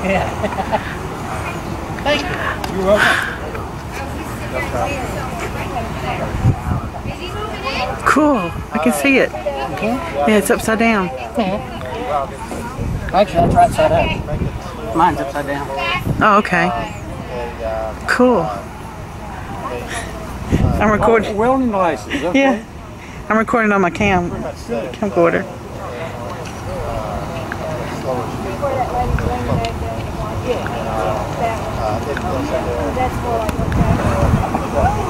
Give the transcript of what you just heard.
Yeah. Thank you. You're welcome. Cool. I can see it. Okay. Yeah, it's upside down. Actually, that's right side up. Mine's upside down. Oh, okay. Cool. I'm recording. Welding devices. Okay. Yeah. I'm recording on my camcorder. That's more like